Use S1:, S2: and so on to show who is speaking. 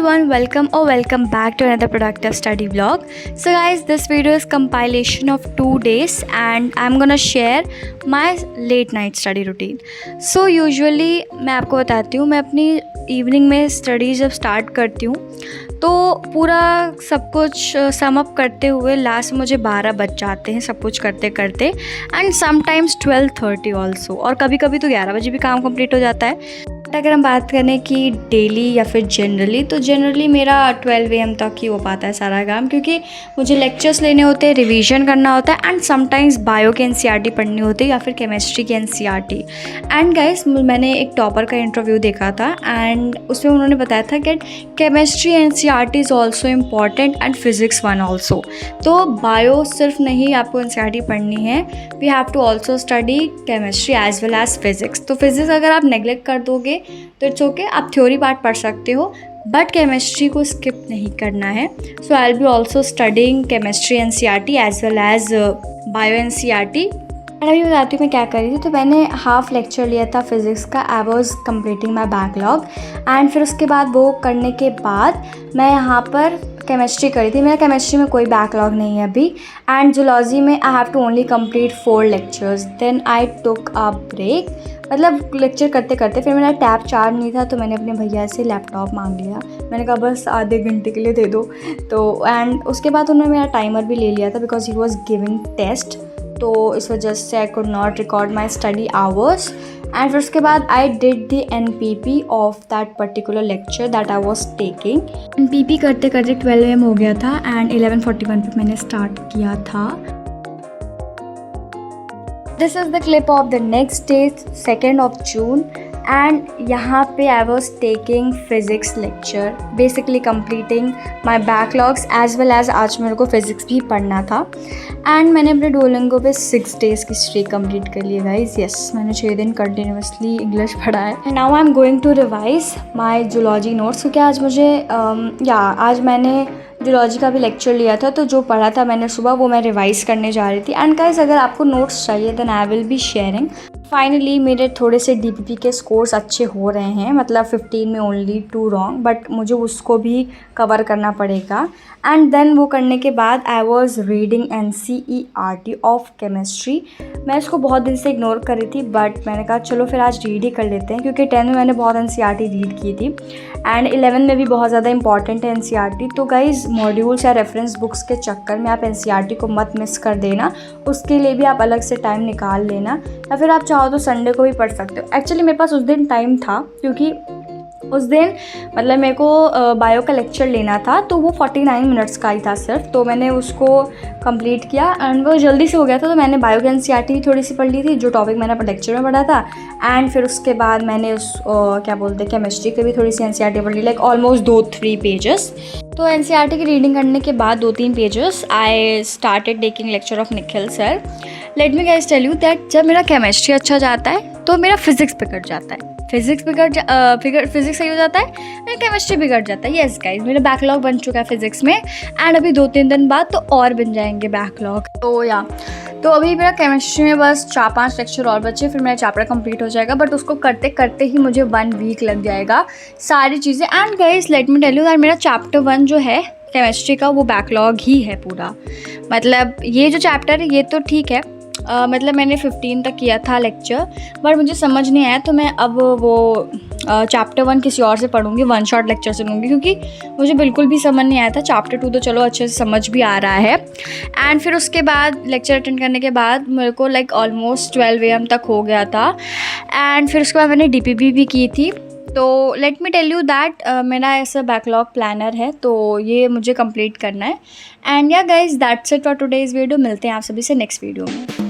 S1: everyone, welcome back to another productive study vlog. So guys, this video is compilation of 2 days and I'm gonna share my late night study routine. So usually मैं आपको बताती हूँ, मैं अपनी evening में study जब start करती हूँ तो पूरा सब कुछ सम अप करते हुए लास्ट मुझे 12 बज जाते हैं सब कुछ करते करते, एंड समटाइम्स 12:30 ऑल्सो, और कभी कभी तो 11 बजे भी काम कंप्लीट हो जाता है। अगर हम बात करें कि डेली या फिर जनरली, तो जनरली मेरा 12 AM तक ही हो पाता है सारा काम, क्योंकि मुझे लेक्चर्स लेने होते हैं, रिवीजन करना होता है, एंड समटाइम्स बायो के NCERT पढ़नी होती है या फिर केमिस्ट्री के NCERT। एंड गाइस, मैंने एक टॉपर का इंटरव्यू देखा था एंड उसमें उन्होंने बताया था कि chemistry NCERT is also important and physics 1 also. तो बायो सिर्फ नहीं आपको NCERT पढ़नी है, we have to also study chemistry as well as physics. तो फिज़िक्स अगर आप नेगलेक्ट कर दोगे तो इट्स ओके, आप थ्योरी पार्ट पढ़ सकते हो, बट केमिस्ट्री को स्किप नहीं करना है। So I will be also studying chemistry NCERT as well as bio NCERT। And अभी बताती हूँ मैं क्या कर रही थी। तो मैंने हाफ लेक्चर लिया था फिज़िक्स का, I was completing my backlog, and फिर उसके बाद वो करने के बाद मैं यहाँ पर केमिस्ट्री करी थी। मेरा केमिस्ट्री में कोई बैकलॉग नहीं है अभी, एंड जूलॉजी में I have to only complete 4 lectures. Then I took a break, मतलब लेक्चर करते करते फिर मेरा टैब चार्ज नहीं था तो मैंने अपने भैया से लैपटॉप मांग लिया। मैंने कहा बस आधे घंटे के लिए दे दो। तो एंड उसके बाद उन्होंने मेरा टाइमर भी ले लिया था because he was giving test, तो इस वजह से I could not record my study hours. And फिर उसके बाद I did the NPP of that particular lecture that I was taking. NPP करते करते 12 AM हो गया था एंड 11:41 पे मैंने स्टार्ट किया था। This is the clip of the next day, 2nd of June, and यहाँ पे I was taking physics lecture, basically completing my backlogs as well as आज मेरे को फिज़िक्स भी पढ़ना था। एंड मैंने अपने डुओलिंगो पे 6 डेज़ की स्ट्रीक कंप्लीट कर लिया गाइज। यस, मैंने 6 दिन कंटिन्यूसली इंग्लिश पढ़ा है। Now I am going to revise my zoology notes, क्योंकि आज मुझे आज मैंने जूलॉजी का भी लेक्चर लिया था, तो जो पढ़ा था मैंने सुबह वो मैं रिवाइज़ करने जा रही थी। एंड गाइस, अगर आपको नोट्स चाहिए then I will be sharing. Finally मेरे थोड़े से DPP के स्कोर्स अच्छे हो रहे हैं, मतलब 15 में ओनली 2 रॉन्ग, बट मुझे उसको भी कवर करना पड़ेगा। एंड देन वो करने के बाद I was reading NCERT of chemistry. मैं इसको बहुत दिन से इग्नोर कर रही थी, बट मैंने कहा चलो फिर आज रीड ही कर लेते हैं, क्योंकि 10 में मैंने बहुत NCERT रीड की थी एंड 11 में भी बहुत ज़्यादा इंपॉर्टेंट है NCERT। तो गाइज, मॉड्यूल्स या रेफरेंस बुक्स के चक्कर में आप NCERT को मत मिस कर देना, उसके लिए भी आप अलग से टाइम निकाल लेना, या फिर आप चाहो तो संडे को भी पढ़ सकते हो। एक्चुअली मेरे पास उस दिन टाइम था, क्योंकि उस दिन मतलब मेरे को बायो का लेक्चर लेना था, तो वो 49 मिनट्स का ही था सिर्फ, तो मैंने उसको कंप्लीट किया एंड वो जल्दी से हो गया था। तो मैंने बायो की NCERT ही थोड़ी सी पढ़ ली थी, जो टॉपिक मैंने अपने लेक्चर में पढ़ा था, एंड फिर उसके बाद मैंने क्या बोलते हैं केमिस्ट्री की भी थोड़ी सी NCERT पढ़ ली, लाइक ऑलमोस्ट 2-3 पेजेस। तो NCERT की रीडिंग करने के बाद 2-3 pages I started taking lecture of Nikhil sir. Let me guys tell you that जब मेरा केमिस्ट्री अच्छा जाता है तो मेरा फिज़िक्स बिगड़ जाता है, फिज़िक्स सही हो जाता है एंड केमिस्ट्री बिगड़ जाता है। यस गाइस, मेरा बैकलॉग बन चुका है फिज़िक्स में, एंड अभी 2-3 दिन बाद तो और बन जाएंगे बैकलॉग। तो अभी मेरा केमिस्ट्री में बस 4-5 लेक्चर और बचे, फिर मेरा चैप्टर कंप्लीट हो जाएगा, बट उसको करते करते ही मुझे 1 वीक लग जाएगा सारी चीज़ें। And guys, let me tell you that मेरा चैप्टर 1 जो है केमिस्ट्री का वो बैकलॉग ही है पूरा। मतलब ये जो चैप्टर है ये तो ठीक है, मतलब मैंने 15 तक किया था लेक्चर, बट मुझे समझ नहीं आया, तो मैं अब वो चैप्टर 1 किसी और से पढ़ूंगी, 1 शॉट लेक्चर सुनूंगी, क्योंकि मुझे बिल्कुल भी समझ नहीं आया था। चैप्टर 2 तो चलो अच्छे से समझ भी आ रहा है। एंड फिर उसके बाद लेक्चर अटेंड करने के बाद मेरे को लाइक ऑलमोस्ट 12 AM तक हो गया था, एंड फिर उसके बाद मैंने DPP भी की थी। तो let me tell you that मेरा ऐसा बैकलॉग प्लानर है, तो ये मुझे कंप्लीट करना है। And yeah guys, that's it for today's video. मिलते हैं आप सभी से नेक्स्ट वीडियो में।